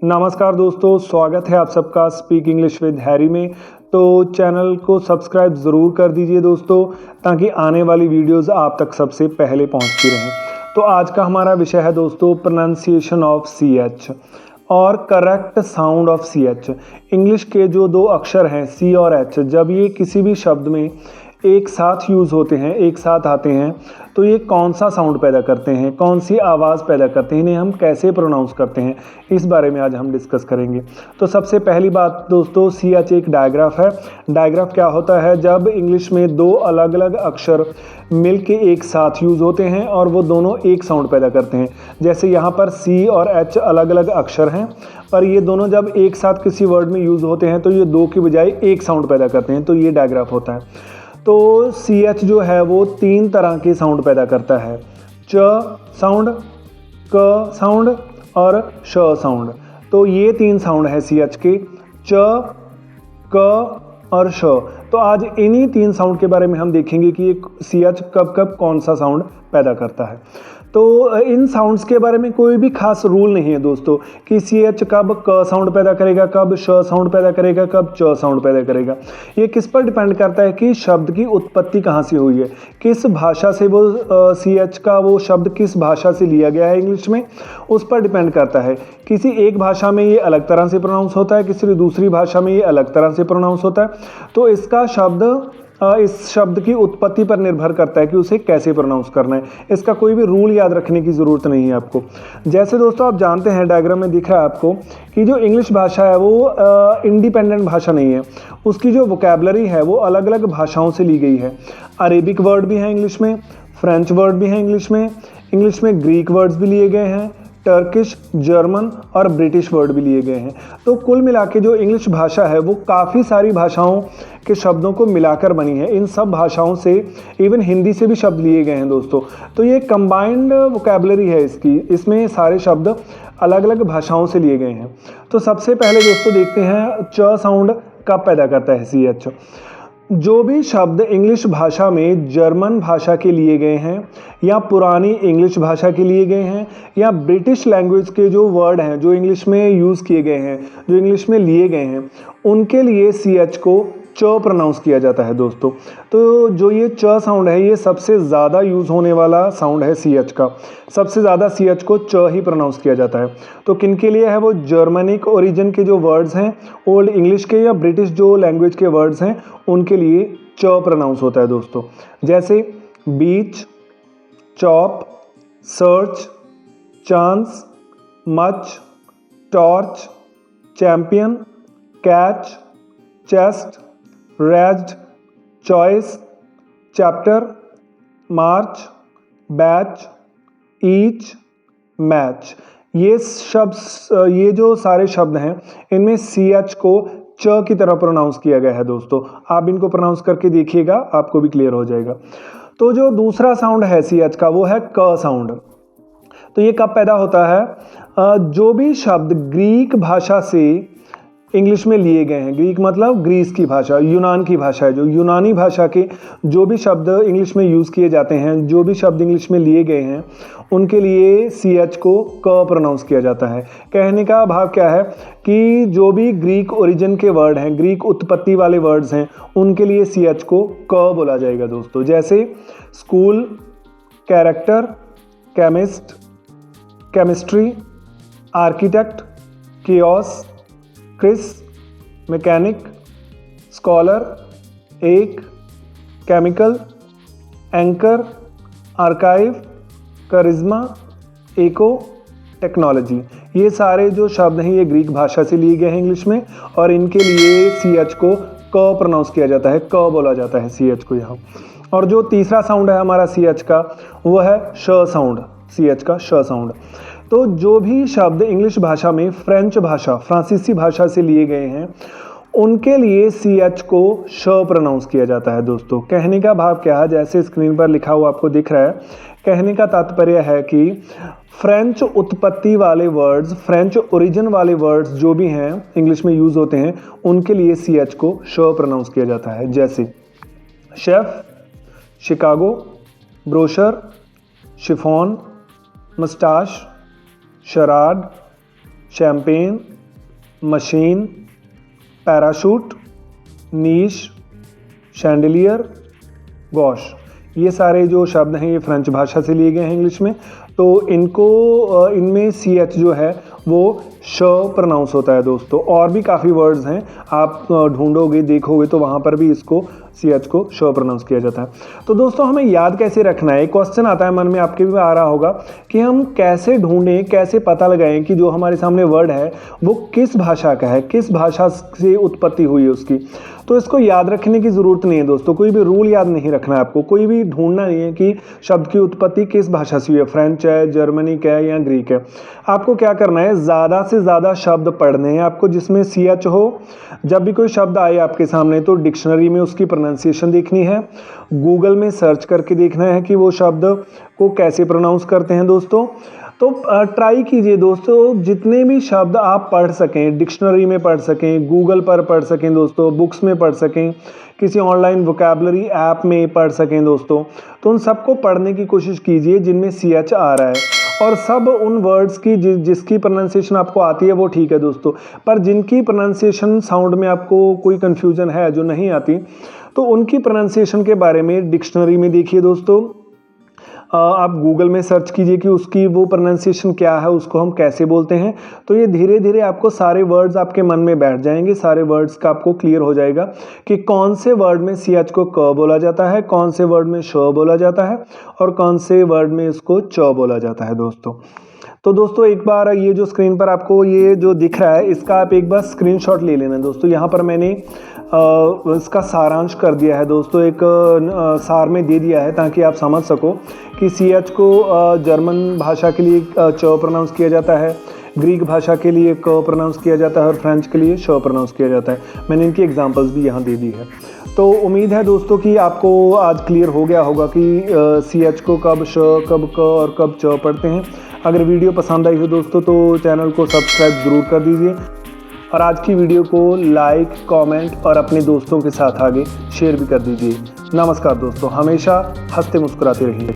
नमस्कार दोस्तों, स्वागत है आप सबका स्पीक इंग्लिश विद हैरी में। तो चैनल को सब्सक्राइब ज़रूर कर दीजिए दोस्तों, ताकि आने वाली वीडियोस आप तक सबसे पहले पहुंचती रहें। तो आज का हमारा विषय है दोस्तों प्रोनाउंसिएशन ऑफ सी एच और correct sound of C H. English के जो दो अक्षर हैं सी और एच, जब ये किसी भी शब्द में एक साथ यूज़ होते हैं, एक साथ आते हैं, तो ये कौन सा साउंड पैदा करते हैं, कौन सी आवाज़ पैदा करते हैं, इन्हें हम कैसे प्रोनाउंस करते हैं, इस बारे में आज हम डिस्कस करेंगे। तो सबसे पहली बात दोस्तों, सी एच एक डायग्राफ है। डायग्राफ क्या होता है? जब इंग्लिश में दो अलग अलग अक्षर मिल के एक साथ यूज़ होते हैं और वो दोनों एक साउंड पैदा करते हैं। जैसे यहाँ पर सी और एच अलग अलग अक्षर हैं, पर ये दोनों जब एक साथ किसी वर्ड में यूज़ होते हैं तो ये दो की बजाय एक साउंड पैदा करते हैं, तो ये डायग्राफ होता है। तो सी एच जो है वो तीन तरह के साउंड पैदा करता है, च साउंड, क साउंड और श साउंड। तो ये तीन साउंड है सी एच के, च, क और श। तो आज इन्हीं तीन साउंड के बारे में हम देखेंगे कि ये सी एच कब कब कौन सा साउंड पैदा करता है। तो इन साउंड्स के बारे में कोई भी खास रूल नहीं है दोस्तों कि सी एच कब क साउंड पैदा करेगा, कब श साउंड पैदा करेगा, कब च साउंड पैदा करेगा। ये किस पर डिपेंड करता है कि शब्द की उत्पत्ति कहाँ से हुई है, किस भाषा से वो सी एच का वो शब्द किस भाषा से लिया गया है इंग्लिश में, उस पर डिपेंड करता है। किसी एक भाषा में ये अलग तरह से प्रोनाउंस होता है, किसी दूसरी भाषा में ये अलग तरह से प्रोनाउंस होता है। तो इसका शब्द इस शब्द की उत्पत्ति पर निर्भर करता है कि उसे कैसे प्रोनाउंस करना है। इसका कोई भी रूल याद रखने की ज़रूरत नहीं है आपको। जैसे दोस्तों आप जानते हैं, डायग्राम में दिख रहा है आपको कि जो इंग्लिश भाषा है वो इंडिपेंडेंट भाषा नहीं है। उसकी जो वोकैबुलरी है वो अलग अलग भाषाओं से ली गई है। अरेबिक वर्ड भी है इंग्लिश में, फ्रेंच वर्ड भी है इंग्लिश में ग्रीक वर्ड्स भी लिए गए हैं, टर्किश, जर्मन और ब्रिटिश वर्ड भी लिए गए हैं। तो कुल मिला के जो इंग्लिश भाषा है वो काफ़ी सारी भाषाओं के शब्दों को मिलाकर बनी है। इन सब भाषाओं से, इवन हिंदी से भी शब्द लिए गए हैं दोस्तों। तो ये कंबाइंड वोकैबुलरी है इसकी, इसमें सारे शब्द अलग अलग भाषाओं से लिए गए हैं। तो सबसे पहले दोस्तों देखते हैं च साउंड कब पैदा करता है सी एच। जो भी शब्द इंग्लिश भाषा में जर्मन भाषा के लिए गए हैं या पुरानी इंग्लिश भाषा के लिए गए हैं या ब्रिटिश लैंग्वेज के जो वर्ड हैं जो इंग्लिश में यूज़ किए गए हैं, जो इंग्लिश में लिए गए हैं, उनके लिए सी एच को च प्रोनाउंस किया जाता है दोस्तों। तो जो ये च साउंड है ये सबसे ज़्यादा यूज़ होने वाला साउंड है सी एच का। सबसे ज़्यादा सी एच को च ही प्रोनाउंस किया जाता है। तो किन के लिए है? वो जर्मनिक ओरिजिन के जो वर्ड्स हैं, ओल्ड इंग्लिश के या ब्रिटिश जो लैंग्वेज के वर्ड्स हैं, उनके लिए च प्रोनाउंस होता है दोस्तों। जैसे beach, chop, search, chance, much, torch, champion, catch, chest, raised, choice, chapter, March, batch, each, match. ये जो सारे शब्द हैं इनमें सी एच को च की तरह प्रोनाउंस किया गया है दोस्तों। आप इनको प्रोनाउंस करके देखिएगा, आपको भी क्लियर हो जाएगा। तो जो दूसरा साउंड है सी एच का वो है क साउंड। तो ये कब पैदा होता है? जो भी शब्द ग्रीक भाषा से इंग्लिश में लिए गए हैं, ग्रीक मतलब ग्रीस की भाषा, यूनान की भाषा है, जो यूनानी भाषा के जो भी शब्द इंग्लिश में यूज़ किए जाते हैं, जो भी शब्द इंग्लिश में लिए गए हैं, उनके लिए सी एच को क प्रोनाउंस किया जाता है। कहने का भाव क्या है कि जो भी ग्रीक ओरिजिन के वर्ड हैं, ग्रीक उत्पत्ति वाले वर्ड्स हैं, उनके लिए सी एच को क बोला जाएगा दोस्तों। जैसे school, character, chemist, chemistry, architect, chaos, Chris, mechanic, scholar, ache, chemical, anchor, archive, charisma, echo, technology. ये सारे जो शब्द हैं ये ग्रीक भाषा से लिए गए हैं इंग्लिश में, और इनके लिए सी एच को क प्रोनाउंस किया जाता है, क बोला जाता है सी एच को यहाँ। और जो तीसरा साउंड है हमारा सी एच का वो है श साउंड, सी एच का श साउंड। तो जो भी शब्द इंग्लिश भाषा में फ्रेंच भाषा, फ्रांसीसी भाषा से लिए गए हैं, उनके लिए सी एच को श प्रोनाउंस किया जाता है दोस्तों। कहने का भाव क्या है? जैसे स्क्रीन पर लिखा हुआ आपको दिख रहा है, कहने का तात्पर्य है कि फ्रेंच उत्पत्ति वाले वर्ड्स, फ्रेंच ओरिजिन वाले वर्ड्स जो भी हैं इंग्लिश में यूज़ होते हैं, उनके लिए सी एच को श प्रोनाउंस किया जाता है। जैसे chef, Chicago, brochure, chiffon, मस्टाश, शराड, champagne, machine, parachute, नीश, शैंडलियर, गॉश। ये सारे जो शब्द हैं ये फ्रेंच भाषा से लिए गए हैं इंग्लिश में। तो इनको इनमें सी एच जो है वो श प्रोनाउंस होता है दोस्तों। और भी काफ़ी वर्ड्स हैं, आप ढूंढोगे देखोगे तो वहाँ पर भी इसको सी एच को श प्रोनाउंस किया जाता है। तो दोस्तों हमें याद कैसे रखना है, एक क्वेश्चन आता है मन में, आपके भी आ रहा होगा कि हम कैसे ढूंढें, कैसे पता लगाएं कि जो हमारे सामने वर्ड है वो किस भाषा का है, किस भाषा से उत्पत्ति हुई है उसकी। तो इसको याद रखने की ज़रूरत नहीं है दोस्तों, कोई भी रूल याद नहीं रखना है आपको, कोई भी ढूंढना नहीं है कि शब्द की उत्पत्ति किस भाषा से हुई है, फ्रेंच है, जर्मनी का है या ग्रीक है। आपको क्या करना है, ज़्यादा से ज़्यादा शब्द पढ़ने हैं आपको जिसमें सी एच हो। जब भी कोई शब्द आए आपके सामने तो डिक्शनरी में उसकी प्रोनाउंसिएशन देखनी है, गूगल में सर्च करके देखना है कि वो शब्द को कैसे प्रोनाउंस करते हैं दोस्तों। तो ट्राई कीजिए दोस्तों, जितने भी शब्द आप पढ़ सकें, डिक्शनरी में पढ़ सकें, गूगल पर पढ़ सकें दोस्तों, बुक्स में पढ़ सकें, किसी ऑनलाइन वोकैबुलरी ऐप में पढ़ सकें दोस्तों, तो उन सबको पढ़ने की कोशिश कीजिए जिनमें सी एच आ रहा है। और सब उन वर्ड्स की जिसकी प्रोनाउंसिएशन आपको आती है वो ठीक है दोस्तों, पर जिनकी प्रोनाउंसिएशन साउंड में आपको कोई कन्फ्यूजन है, जो नहीं आती, तो उनकी प्रोनाउंसिएशन के बारे में डिक्शनरी में देखिए दोस्तों। आप गूगल में सर्च कीजिए कि उसकी वो प्रोनाउंसिएशन क्या है, उसको हम कैसे बोलते हैं। तो ये धीरे धीरे आपको सारे वर्ड्स आपके मन में बैठ जाएंगे, सारे वर्ड्स का आपको क्लियर हो जाएगा कि कौन से वर्ड में सी एच को क बोला जाता है, कौन से वर्ड में श बोला जाता है और कौन से वर्ड में इसको च बोला जाता है दोस्तों। तो दोस्तों एक बार ये जो स्क्रीन पर आपको ये जो दिख रहा है इसका आप एक बार स्क्रीनशॉट ले लेना दोस्तों। यहाँ पर मैंने इसका सारांश कर दिया है दोस्तों, एक सार में दे दिया है ताकि आप समझ सको कि सी एच को जर्मन भाषा के लिए च प्रोनाउंस किया जाता है, ग्रीक भाषा के लिए क प्रोनाउंस किया जाता है और फ्रेंच के लिए श प्रोनाउंस किया जाता है। मैंने इनकी एग्जांपल्स भी यहाँ दे दी है। तो उम्मीद है दोस्तों कि आपको आज क्लियर हो गया होगा कि सी एच को कब श, कब क और कब च पढ़ते हैं। अगर वीडियो पसंद आई हो दोस्तों तो चैनल को सब्सक्राइब ज़रूर कर दीजिए और आज की वीडियो को लाइक, कमेंट और अपने दोस्तों के साथ आगे शेयर भी कर दीजिए। नमस्कार दोस्तों, हमेशा हंसते मुस्कुराते रहिए।